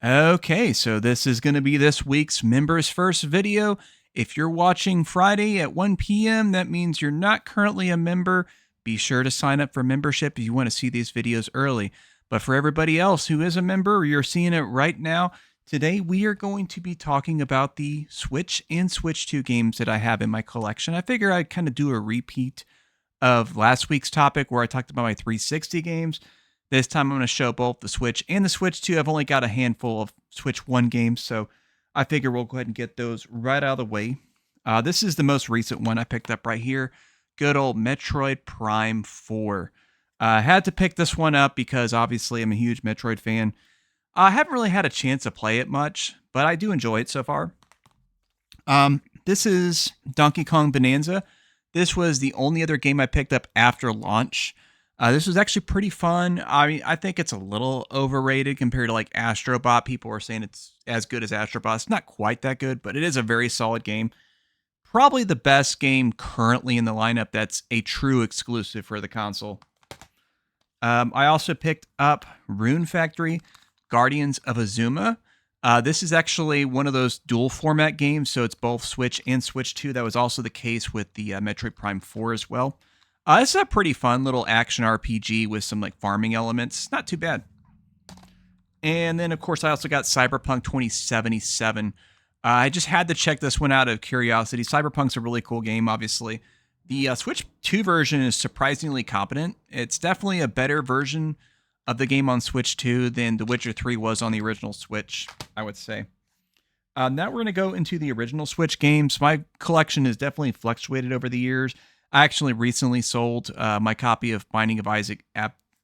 Okay, so this is going to be this week's Members First video. If you're watching Friday at 1 p.m., that means you're not currently a member. Be sure to sign up for membership if you want to see these videos early. But for everybody else who is a member, or you're seeing it right now, today we are going to be talking about the Switch and Switch 2 games that I have in my collection. I figure I'd kind of do a repeat of last week's topic where I talked about my 360 games. This time I'm going to show both the Switch and the Switch 2. I've only got a handful of Switch 1 games, so I figure we'll go ahead and get those right out of the way. This is the most recent one I picked up right here. Good old Metroid Prime 4. I had to pick this one up because obviously I'm a huge Metroid fan. I haven't really had a chance to play it much, but I do enjoy it so far. This is Donkey Kong Bonanza. This was the only other game I picked up after launch. This was actually pretty fun. I mean, I think it's a little overrated compared to like Astrobot. People are saying it's as good as Astrobot. It's not quite that good, but it is a very solid game. Probably the best game currently in the lineup that's a true exclusive for the console. I also picked up Rune Factory, Guardians of Azuma. This is actually one of those dual format games, so it's both Switch and Switch 2. That was also the case with the Metroid Prime 4 as well. This is a pretty fun little action RPG with some like farming elements. Not too bad. And then, of course, I also got Cyberpunk 2077. I just had to check this one out of curiosity. Cyberpunk's a really cool game, obviously. The Switch 2 version is surprisingly competent. It's definitely a better version of the game on Switch 2 than The Witcher 3 was on the original Switch, I would say. Now we're going to go into the original Switch games. My collection has definitely fluctuated over the years. I actually recently sold my copy of Binding of Isaac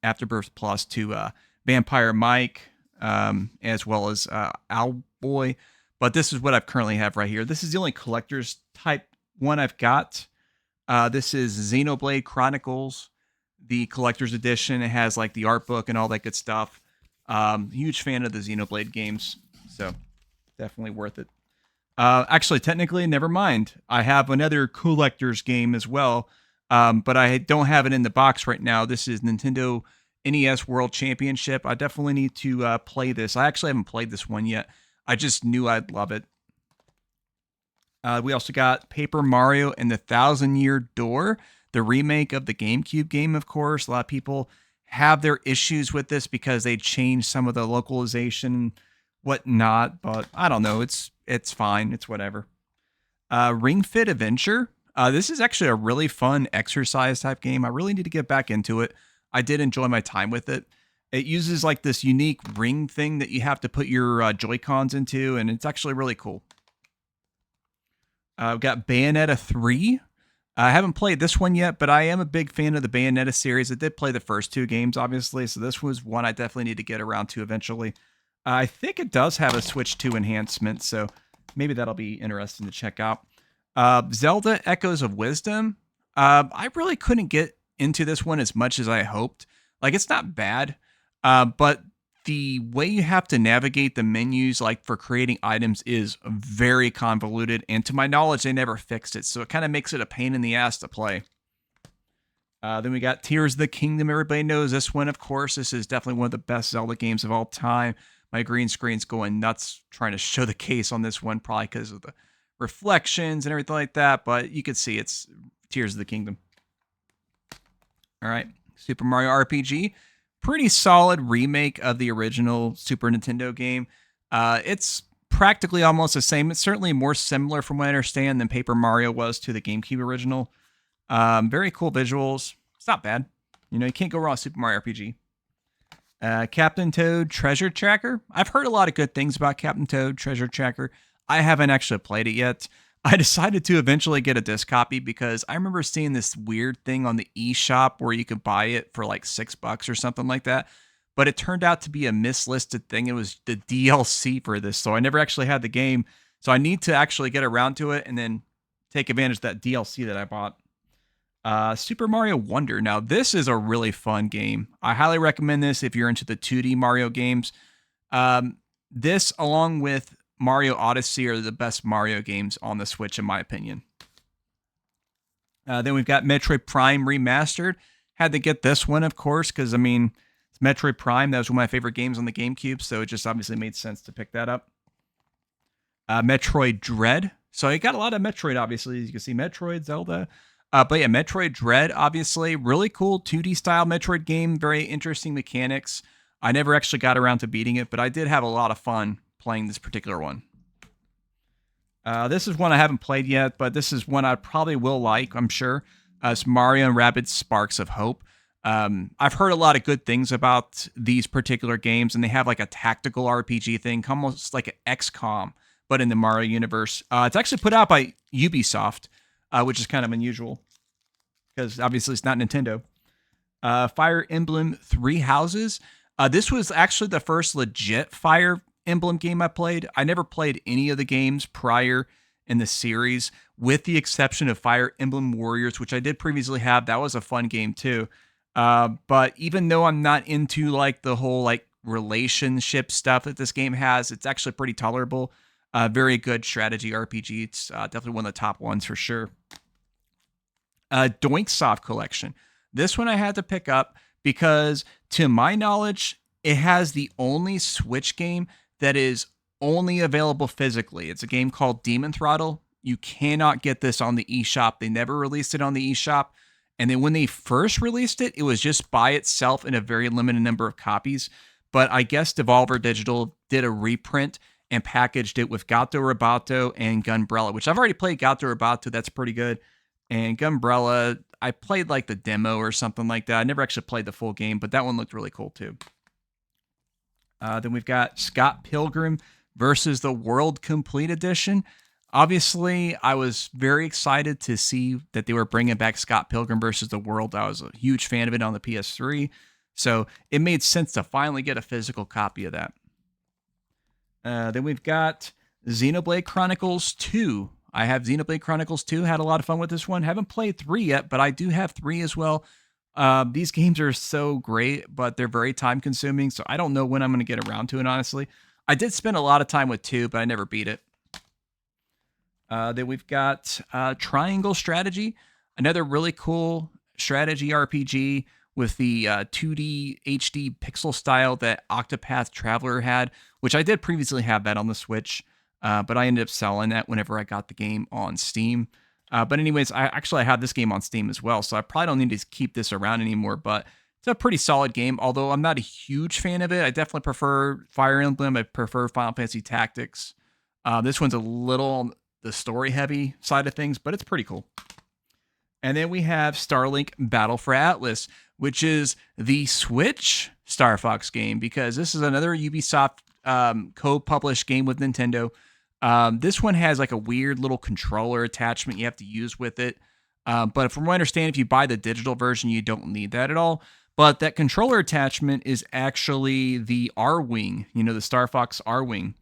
Afterbirth Plus to Vampire Mike, as well as Owlboy. But this is what I currently have right here. This is the only collector's type one I've got. This is Xenoblade Chronicles, the collector's edition. It has like the art book and all that good stuff. Huge fan of the Xenoblade games, so definitely worth it. Actually, technically, never mind. I have another collector's game as well, but I don't have it in the box right now. This is Nintendo NES World Championship. I definitely need to play this. I actually haven't played this one yet. I just knew I'd love it. We also got Paper Mario and the Thousand Year Door, the remake of the GameCube game, of course. A lot of people have their issues with this because they changed some of the localization, whatnot, but I don't know. It's fine. It's whatever. Ring Fit Adventure. This is actually a really fun exercise type game. I really need to get back into it. I did enjoy my time with it. It uses like this unique ring thing that you have to put your Joy-Cons into, and it's actually really cool. We've got Bayonetta 3. I haven't played this one yet, but I am a big fan of the Bayonetta series. I did play the first two games, obviously, so this was one I definitely need to get around to eventually. I think it does have a Switch 2 enhancement, so maybe that'll be interesting to check out. Zelda Echoes of Wisdom. I really couldn't get into this one as much as I hoped. Like, it's not bad, but the way you have to navigate the menus, like for creating items, is very convoluted. And to my knowledge, they never fixed it. So it kind of makes it a pain in the ass to play. Then we got Tears of the Kingdom. Everybody knows this one, of course. This is definitely one of the best Zelda games of all time. My green screen's going nuts trying to show the case on this one, probably because of the reflections and everything like that. But you can see it's Tears of the Kingdom. All right. Super Mario RPG. Pretty solid remake of the original Super Nintendo game. It's practically almost the same. It's certainly more similar, from what I understand, than Paper Mario was to the GameCube original. Very cool visuals. It's not bad. You know, you can't go wrong with Super Mario RPG. Captain Toad Treasure Tracker. I've heard a lot of good things about Captain Toad Treasure Tracker. I haven't actually played it yet. I decided to eventually get a disc copy because I remember seeing this weird thing on the eShop where you could buy it for like $6 or something like that. But it turned out to be a mislisted thing. It was the DLC for this, so I never actually had the game. So I need to actually get around to it and then take advantage of that DLC that I bought. Super Mario Wonder. Now, this is a really fun game. I highly recommend this if you're into the 2D Mario games. This, along with Mario Odyssey, are the best Mario games on the Switch, in my opinion. Then we've got Metroid Prime Remastered. Had to get this one, of course, because, I mean, it's Metroid Prime, that was one of my favorite games on the GameCube, so it just obviously made sense to pick that up. Metroid Dread. So I got a lot of Metroid, obviously. As you can see, Metroid, Zelda. But yeah, Metroid Dread, obviously. Really cool 2D style Metroid game. Very interesting mechanics. I never actually got around to beating it, but I did have a lot of fun playing this particular one. This is one I haven't played yet, but this is one I probably will like, I'm sure. It's Mario and Rabbids Sparks of Hope. I've heard a lot of good things about these particular games, and they have like a tactical RPG thing, almost like an XCOM, but in the Mario universe. It's actually put out by Ubisoft, which is kind of unusual because obviously it's not Nintendo. Fire Emblem Three Houses. This was actually the first legit Fire Emblem game I played. I never played any of the games prior in the series, with the exception of Fire Emblem Warriors, which I did previously have. That was a fun game too. But even though I'm not into like the whole like relationship stuff that this game has, it's actually pretty tolerable. Very good strategy RPG. It's definitely one of the top ones for sure. Doinksoft Collection. This one I had to pick up because, to my knowledge, it has the only Switch game that is only available physically. It's a game called Demon Throttle. You cannot get this on the eShop. They never released it on the eShop. And then when they first released it, it was just by itself in a very limited number of copies. But I guess Devolver Digital did a reprint and packaged it with Gato Roboto and Gunbrella, which I've already played Gato Roboto. That's pretty good. And Gunbrella, I played like the demo or something like that. I never actually played the full game, but that one looked really cool too. Then we've got Scott Pilgrim versus the World Complete Edition. Obviously, I was very excited to see that they were bringing back Scott Pilgrim versus the World. I was a huge fan of it on the PS3, so it made sense to finally get a physical copy of that. Then we've got Xenoblade Chronicles 2. I have Xenoblade Chronicles 2. Had a lot of fun with this one. Haven't played 3 yet, but I do have 3 as well. These games are so great, but they're very time consuming, so I don't know when I'm going to get around to it, honestly. I did spend a lot of time with 2, but I never beat it. Then we've got Triangle Strategy, another really cool strategy RPG with the 2D HD pixel style that Octopath Traveler had, which I did previously have that on the Switch, but I ended up selling that whenever I got the game on Steam. But anyways, I have this game on Steam as well, so I probably don't need to keep this around anymore, but it's a pretty solid game, although I'm not a huge fan of it. I definitely prefer Fire Emblem. I prefer Final Fantasy Tactics. This one's a little on the story-heavy side of things, but it's pretty cool. And then we have Starlink Battle for Atlas, which is the Switch Star Fox game, because this is another Ubisoft co-published game with Nintendo. This one has like a weird little controller attachment you have to use with it. But from what I understand, if you buy the digital version, you don't need that at all. But that controller attachment is actually the R-Wing, the Star Fox R-Wing.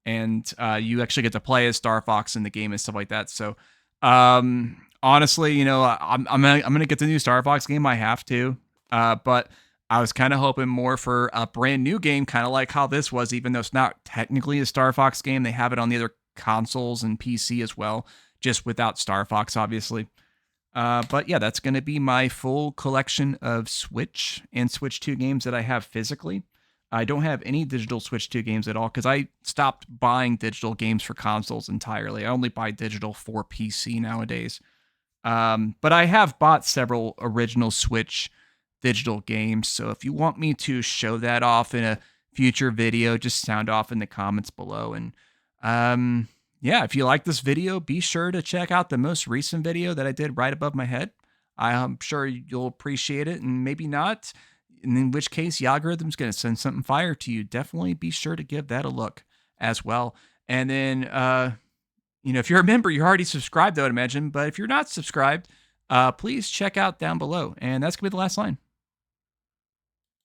And you actually get to play as Star Fox in the game and stuff like that. So honestly, I'm gonna get the new Star Fox game. I have to. But I was kind of hoping more for a brand new game, kind of like how this was, even though it's not technically a Star Fox game. They have it on the other consoles and PC as well, just without Star Fox, obviously. But yeah, that's going to be my full collection of Switch and Switch 2 games that I have physically. I don't have any digital Switch 2 games at all because I stopped buying digital games for consoles entirely. I only buy digital for PC nowadays. But I have bought several original Switch digital games. So if you want me to show that off in a future video, just sound off in the comments below. And yeah, if you like this video, be sure to check out the most recent video that I did right above my head. I'm sure you'll appreciate it, and maybe not, in which case the algorithm's going to send something fire to you. Definitely be sure to give that a look as well. And then, if you're a member, you're already subscribed, I would imagine. But if you're not subscribed, please check out down below. And that's going to be the last line.